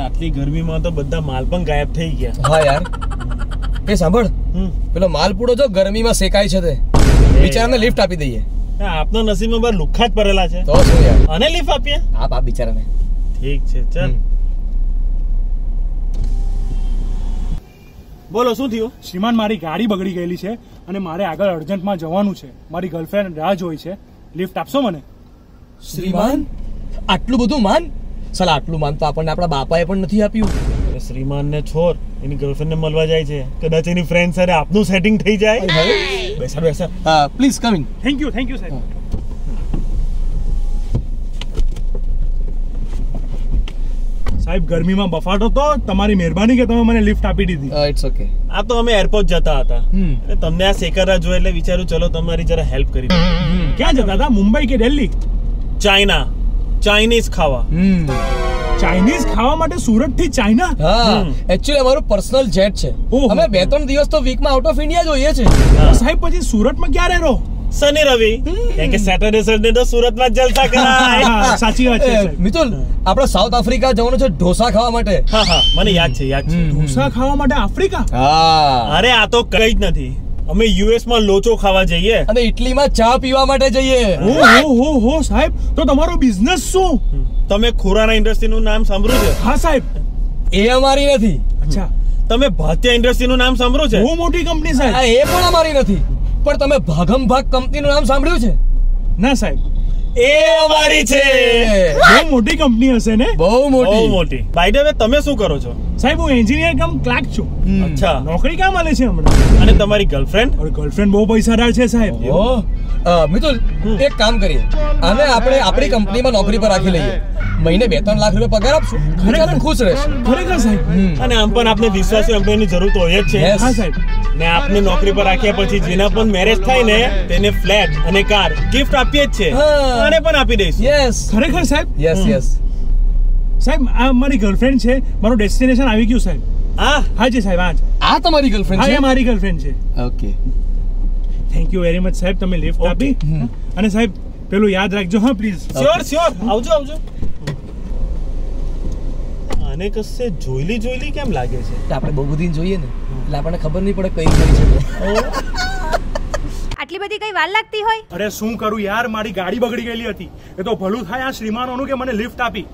આટલી ગરમીમાં તો બધા માલ પણ ગાયબ થઈ ગયા. હા યાર, એ સાંભળ, પેલો માલપુડો જો ગરમીમાં શેકાય છે તે બિચારાને લિફ્ટ આપી દઈએ. આપના નસીબમાં બાર લુખ્ખા જ પડેલા છે. તો શું યાર, અને લિફ્ટ આપીએ? આપ બિચારાને. ઠીક છે, ચાલ. બોલો, શું થયું? શ્રીમાન, મારી ગાડી બગડી ગયેલી છે અને મારે આગળ અર્જન્ટમાં જવાનું છે. મારી ગર્લફ્રેન્ડ રાહ જોઈ છે. લિફ્ટ આપશો મને? શ્રીમાન, આટલું બધું માન? સાલા આટલું માન તો આપણને આપણા બાપાએ પણ નથી આપ્યું. શ્રીમાન ને છોડ, એની ગર્લફ્રેન્ડ ને મળવા જાય છે. કદાચ એની ફ્રેન્ડ સાથે આપનું સેટિંગ થઈ જાય. બેસા બેસા. Please come in. Thank you સાહેબ. સાહેબ, ગરમીમાં બફાટો તો તમારી મહેરબાની કે તમે મને લિફ્ટ આપી દીધી. It's okay. આ તો અમે એરપોર્ટ જતા હતા. તમને આ સેકરા જોઈ એટલે વિચારું ચલો તમારી જરા હેલ્પ કરી દઉં. ક્યાં જતા હતા? મુંબઈ કે દિલ્હી? ચાઇના. ચાઇનીઝ ખાવા. ચાઇનીઝ ખાવા માટે સુરત થી ચાઇના? હા, એક્ચ્યુઅલી અમારું પર્સનલ જેટ છે. અમે 2-3 દિવસ તો વીકમાં આઉટ ઓફ ઇન્ડિયા જોઈએ છે. સાહેબ, પછી સુરતમાં ક્યારે રહો? શનિ રવિ, કેમ કે સેટરડે સન્ડે તો સુરતમાં જલસા કરાય. સાચી વાત છે. મિતુલ, આપણે સાઉથ આફ્રિકા જવાનું છે ઢોસા ખાવા માટે. હા, મને યાદ છે. ઢોસા ખાવા માટે આફ્રિકા? હા. અરે આ તો કઈ જ નથી. અમે યુએસ માં લોચો ખાવા જઈએ અને ઇટલીમાં ચા પીવા માટે જઈએ. ઓહો સાહેબ, તો તમારો બિઝનેસ શું? તમે ખુરાના ઇન્ડસ્ટ્રી નું નામ સાંભળ્યું છે? હા સાહેબ. એ અમારી નથી. અચ્છા. તમે ભારતીય ઇન્ડસ્ટ્રી નું નામ સાંભળ્યું છે? બહુ મોટી કંપની સાહેબ. એ પણ અમારી નથી. પણ તમે ભાગમ ભાગ કંપની નું નામ સાંભળ્યું છે? ના સાહેબ. એ અમારી છે. બહુ મોટી કંપની હશે ને? બહુ મોટી. બાય ધ વે, તમે શું કરો છો? સાહેબ, હું એન્જિનિયર કમ ક્લાર્ક છું. અચ્છા. નોકરી ક્યાં મળે છે હમણાં? અને તમારી ગર્લફ્રેન્ડ? ગર્લફ્રેન્ડ બહુ પૈસાદાર છે સાહેબ. મિતુલ, એક કામ કરીએ, આને આપણે આપણી કંપનીમાં નોકરી પર રાખી લઈએ. મહિને 2-3 લાખ રૂપિયા પગાર આપશું. ખરેખર ખુશ રહેશે. ખરેખર સાહેબ. અને આમ પણ આપને વિશ્વાસુ એમ્પ્લોયની જરૂર તો હોય જ છે. હા સાહેબ. ને આપને નોકરી પર રાખ્યા પછી જેના પણ મેરેજ થાય ને તેને ફ્લેટ અને કાર ગિફ્ટ આપીએ જ છે. આને પણ આપી દઈશું. યસ. ખરેખર સાહેબ? યસ. સાહેબ, આ મારી ગર્લફ્રેન્ડ છે. મારું ડેસ્ટિનેશન આવી ગયું સાહેબ. હાજી સાહેબ. આ તમારી ગર્લફ્રેન્ડ છે? હા, મારી ગર્લફ્રેન્ડ છે. Okay. Thank you very much સાહેબ, તમે લિફ્ટ આપી. અને સાહેબ, પેલું યાદ રાખજો. હા પ્લીઝ. શ્યોર. આવજો. આને કશે જોઈલી કેમ લાગે છે? આપણે બહુ બધી જોઈએ ને, એટલે આપણને ખબર નહીં પડે કઈ છે. આટલી બધી કઈ વાર લાગતી હોય? અરે શું કરું યાર, મારી ગાડી બગડી ગયેલી હતી. એ તો ભલું થાય આ શ્રીમાનોનું કે મને લિફ્ટ આપી.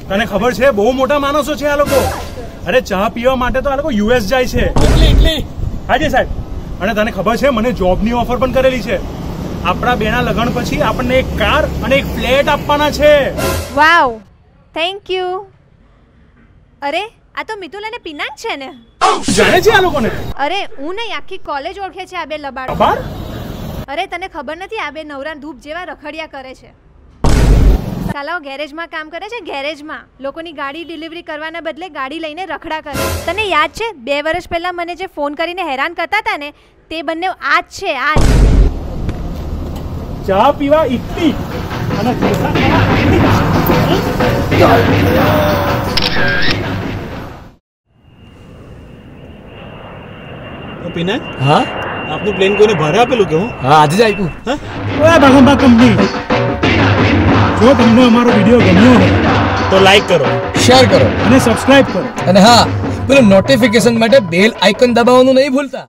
તને ખબર છે, બહુ મોટા માણસો છે આ લોકો. અરે ચા પીવા માટે તો આ લોકો યુએસ જાય છે. ઇટલી. હાજી સાહેબ. અને તને ખબર છે, મને જોબની ઓફર પણ કરેલી છે. આપણા બેના લગ્ન પછી આપણને એક કાર અને એક ફ્લેટ આપવાના છે. વાવ, થેન્ક યુ. અરે, આ તો મિતુલ અને પિનાક છે ને? જાણે છે આ લોકોને? અરે હું નહીં, આખી કોલેજ ઓળખે છે આ બે લબાડ. અરે તને ખબર નથી, આ બે નવરા ધૂપ જેવા રખડિયા કરે છે. સાલાઓ ગેરેજમાં કામ કરે છે. ગેરેજમાં લોકોની ગાડી ડિલિવરી કરવાના બદલે ગાડી લઈને રખડા કરે. તને યાદ છે 2 વર્ષ પહેલા મને જે ફોન કરીને હેરાન કરતા હતા ને, તે બંને આ જ છે. ચા પીવા ઇટલી અને પિનાક. હા, આપનું પ્લેન કોઈને ભાડે આપેલું કે હું? હા, આજે જ આપ્યું. ભાગંબા કંપની. જો તમને અમારો વિડીયો ગમ્યો હોય તો લાઈક કરો, શેર કરો અને સબસ્ક્રાઇબ કરો. અને હા, પેલું નોટિફિકેશન માટે બેલ આઇકન દબાવવાનું નહીં ભૂલતા.